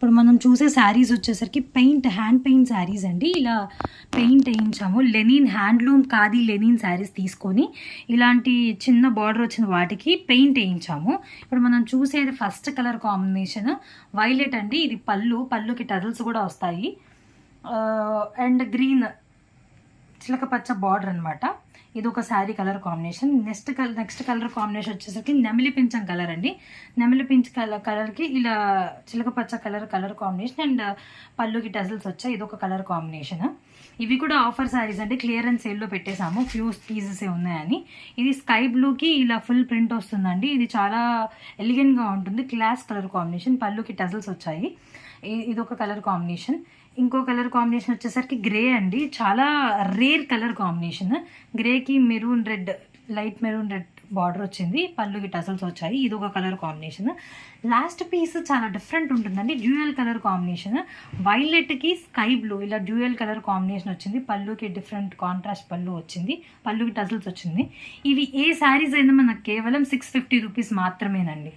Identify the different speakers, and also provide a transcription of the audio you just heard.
Speaker 1: ఇప్పుడు మనం చూసే శారీస్ వచ్చేసరికి హ్యాండ్ పెయింట్ శారీస్ అండి. ఇలా పెయింట్ వేయించాము. Linen handloom khadi linen saris తీసుకొని ఇలాంటి చిన్న బార్డర్ వచ్చిన వాటికి పెయింట్ వేయించాము. ఇప్పుడు మనం చూసేది ఫస్ట్ కలర్ కాంబినేషన్ వైలెట్ అండి. ఇది పళ్ళుకి టజల్స్ కూడా వస్తాయి. అండ్ గ్రీన్ చిలక పచ్చ బార్డర్ అనమాట. ఇది ఒక sari colour combination. Next colour combination వచ్చేసరికి నెమిలి పింఛం కలర్ అండి. నెమిలి పింఛ్ కలర్కి ఇలా చిలక పచ్చ కలర్ కాంబినేషన్ అండ్ పళ్ళుకి టజల్స్ వచ్చాయి. ఇది ఒక కలర్ కాంబినేషన్. ఇవి కూడా ఆఫర్ శారీస్ అండి. క్లియరెన్స్ సేల్లో పెట్టేశాము, ఫ్యూ పీసెస్ ఉన్నాయని. ఇది స్కై బ్లూకి ఇలా ఫుల్ ప్రింట్ వస్తుందండి. ఇది చాలా ఎలిగెంట్గా ఉంటుంది. క్లాస్ కలర్ కాంబినేషన్, పళ్ళుకి టజల్స్ వచ్చాయి. ఇది ఒక కలర్ కాంబినేషన్. ఇంకో కలర్ కాంబినేషన్ వచ్చేసరికి గ్రే అండి. చాలా రేర్ కలర్ కాంబినేషన్. గ్రేకి maroon red, light maroon red border వచ్చింది. పళ్ళుకి టసల్స్ వచ్చాయి. ఇది ఒక కలర్ కాంబినేషన్. లాస్ట్ పీస్ చాలా డిఫరెంట్ ఉంటుందండి. Dual colour combination. వైలెట్కి స్కై బ్లూ ఇలా డ్యూయల్ కలర్ కాంబినేషన్ వచ్చింది. పళ్ళుకి డిఫరెంట్ కాంట్రాస్ట్ పళ్ళు వచ్చింది. పళ్ళుకి టసల్స్ వచ్చింది. ఇవి ఏ శారీస్ అయినా మనకు కేవలం 650 రూపీస్ మాత్రమేనండి.